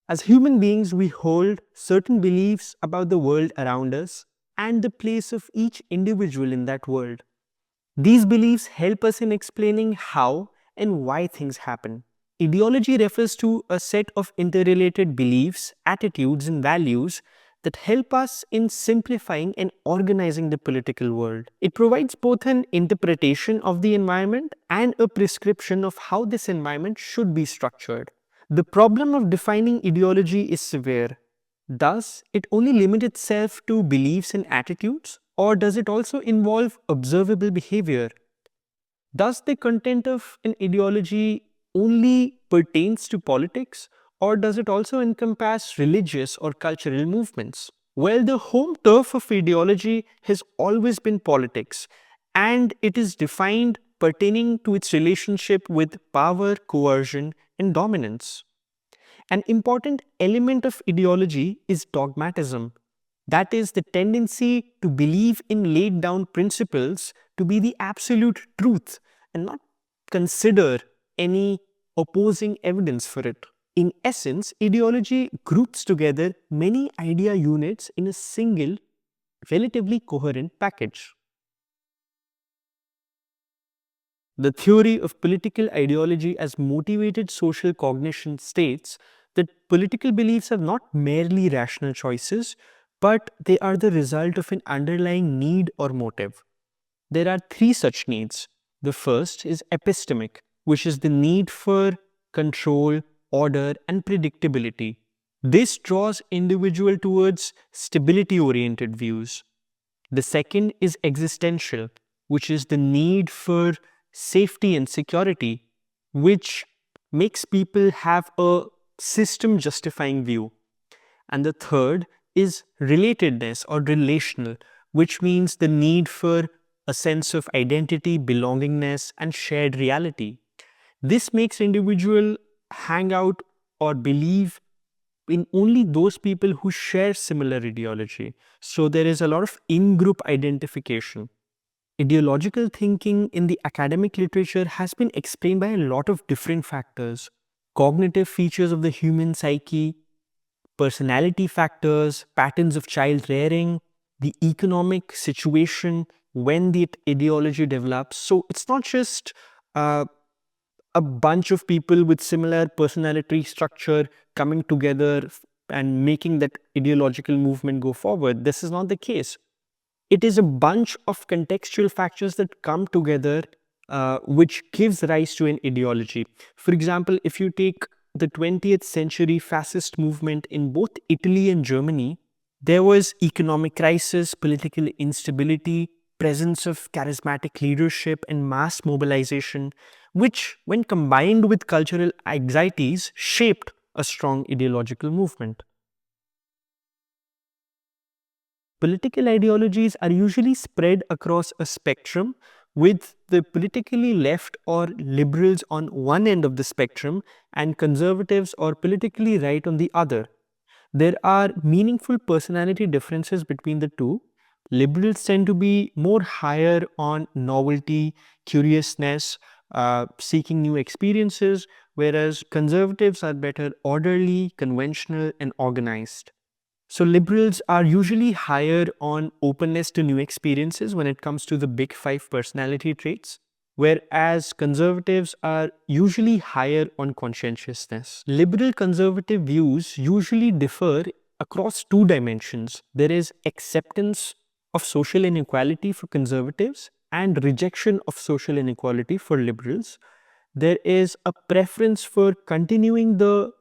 As human beings, we hold certain beliefs about the world around us and the place of each individual in that world. These beliefs help us in explaining how and why things happen. Ideology refers to a set of interrelated beliefs, attitudes, and values that help us in simplifying and organizing the political world. It provides both an interpretation of the environment and a prescription of how this environment should be structured. The problem of defining ideology is severe. Does it only limit itself to beliefs and attitudes, or does it also involve observable behavior? Does the content of an ideology only pertains to politics, or does it also encompass religious or cultural movements? Well, the home turf of ideology has always been politics, and it is defined pertaining to its relationship with power, coercion, and dominance. An important element of ideology is dogmatism. That is, the tendency to believe in laid down principles to be the absolute truth and not consider any opposing evidence for it. In essence, ideology groups together many idea units in a single, relatively coherent package. The theory of political ideology as motivated social cognition states that political beliefs are not merely rational choices, but they are the result of an underlying need or motive. There are three such needs. The first is epistemic, which is the need for control, order, and predictability. This draws individual towards stability-oriented views. The second is existential, which is the need for safety and security, which makes people have a system justifying view. And the third is relatedness or relational, which means the need for a sense of identity, belongingness, and shared reality. This makes individual hang out or believe in only those people who share similar ideology. So there is a lot of in-group identification. Ideological thinking in the academic literature has been explained by a lot of different factors. Cognitive features of the human psyche, personality factors, patterns of child rearing, the economic situation when the ideology develops. So it's not just a bunch of people with similar personality structure coming together and making that ideological movement go forward. This is not the case. It is a bunch of contextual factors that come together which gives rise to an ideology. For example, if you take the 20th century fascist movement in both Italy and Germany, there was economic crisis, political instability, presence of charismatic leadership and mass mobilization, which when combined with cultural anxieties shaped a strong ideological movement. Political ideologies are usually spread across a spectrum, with the politically left or liberals on one end of the spectrum and conservatives or politically right on the other. There are meaningful personality differences between the two. Liberals tend to be more higher on novelty, curiousness, seeking new experiences, whereas conservatives are better orderly, conventional, and organized. So liberals are usually higher on openness to new experiences when it comes to the big five personality traits, whereas conservatives are usually higher on conscientiousness. Liberal conservative views usually differ across two dimensions. There is acceptance of social inequality for conservatives and rejection of social inequality for liberals. There is a preference for continuing the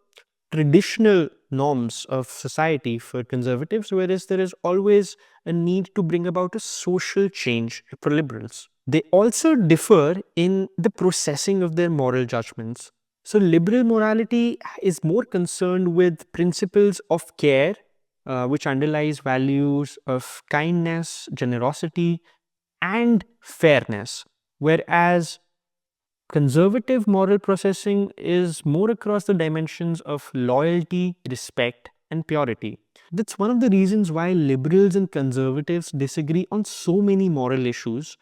traditional norms of society for conservatives, whereas there is always a need to bring about a social change for liberals. They also differ in the processing of their moral judgments. So liberal morality is more concerned with principles of care, which underlies values of kindness, generosity, and fairness, whereas conservative moral processing is more across the dimensions of loyalty, respect, and purity. That's one of the reasons why liberals and conservatives disagree on so many moral issues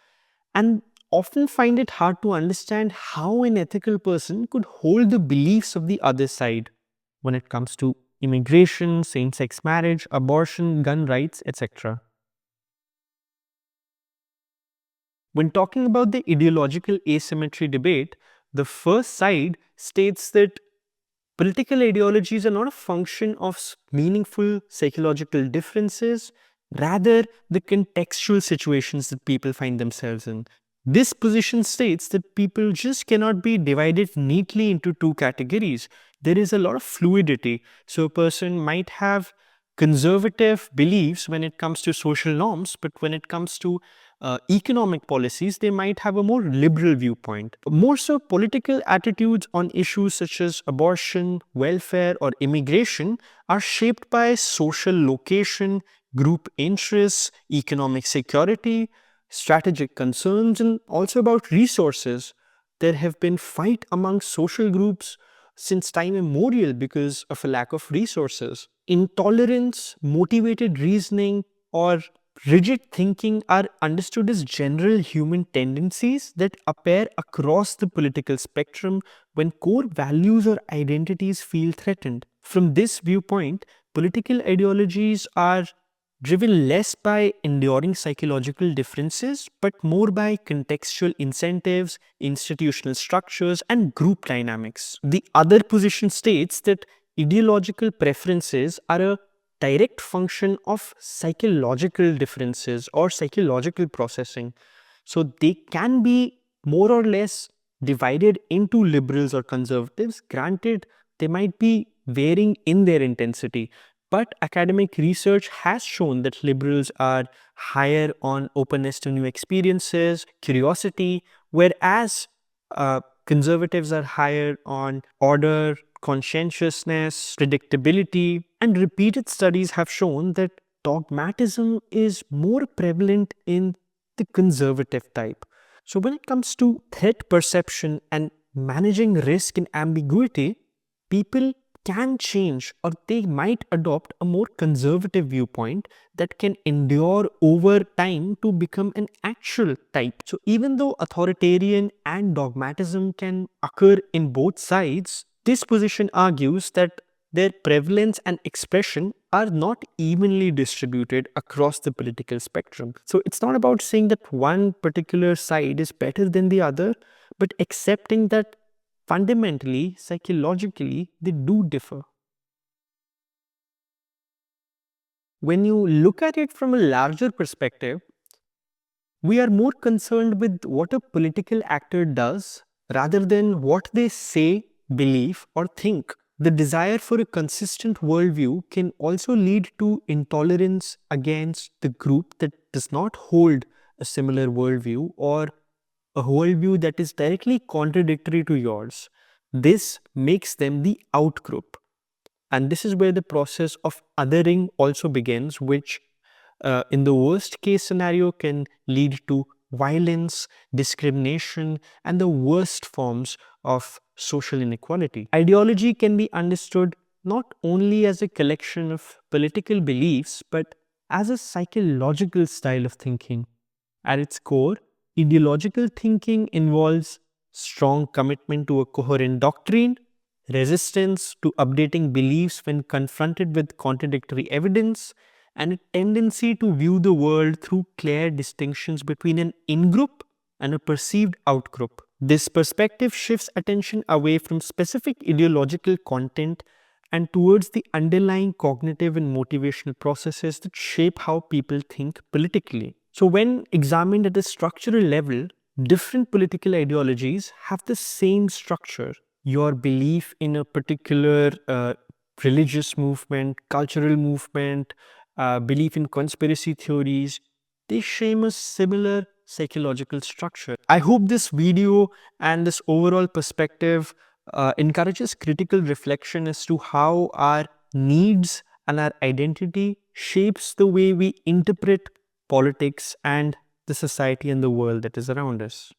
and often find it hard to understand how an ethical person could hold the beliefs of the other side when it comes to immigration, same-sex marriage, abortion, gun rights, etc. When talking about the ideological asymmetry debate, the first side states that political ideologies are not a function of meaningful psychological differences, rather, the contextual situations that people find themselves in. This position states that people just cannot be divided neatly into two categories. There is a lot of fluidity. So, a person might have conservative beliefs when it comes to social norms, but when it comes to economic policies, they might have a more liberal viewpoint. More so, political attitudes on issues such as abortion, welfare, or immigration are shaped by social location, group interests, economic security, strategic concerns, and also about resources. There have been fight among social groups since time immemorial because of a lack of resources. Intolerance, motivated reasoning, or rigid thinking are understood as general human tendencies that appear across the political spectrum when core values or identities feel threatened. From this viewpoint, political ideologies are driven less by enduring psychological differences but more by contextual incentives, institutional structures, and group dynamics. The other position states that ideological preferences are a direct function of psychological differences or psychological processing. So they can be more or less divided into liberals or conservatives. Granted, they might be varying in their intensity, but academic research has shown that liberals are higher on openness to new experiences, curiosity, whereas conservatives are higher on order, conscientiousness, predictability, and repeated studies have shown that dogmatism is more prevalent in the conservative type. So, when it comes to threat perception and managing risk and ambiguity, people can change or they might adopt a more conservative viewpoint that can endure over time to become an actual type. So, even though authoritarian and dogmatism can occur in both sides, this position argues that their prevalence and expression are not evenly distributed across the political spectrum. So, it's not about saying that one particular side is better than the other, but accepting that fundamentally, psychologically, they do differ. When you look at it from a larger perspective, we are more concerned with what a political actor does rather than what they say, believe, or think. The desire for a consistent worldview can also lead to intolerance against the group that does not hold a similar worldview or a worldview that is directly contradictory to yours. This makes them the outgroup. And this is where the process of othering also begins, which in the worst case scenario can lead to violence, discrimination, and the worst forms of social inequality. Ideology can be understood not only as a collection of political beliefs, but as a psychological style of thinking. At its core, ideological thinking involves strong commitment to a coherent doctrine, resistance to updating beliefs when confronted with contradictory evidence, and a tendency to view the world through clear distinctions between an in-group and a perceived out-group. This perspective shifts attention away from specific ideological content and towards the underlying cognitive and motivational processes that shape how people think politically. So, when examined at a structural level, different political ideologies have the same structure. Your belief in a particular religious movement, cultural movement, belief in conspiracy theories, they share a similar psychological structure. I hope this video and this overall perspective encourages critical reflection as to how our needs and our identity shapes the way we interpret politics and the society and the world that is around us.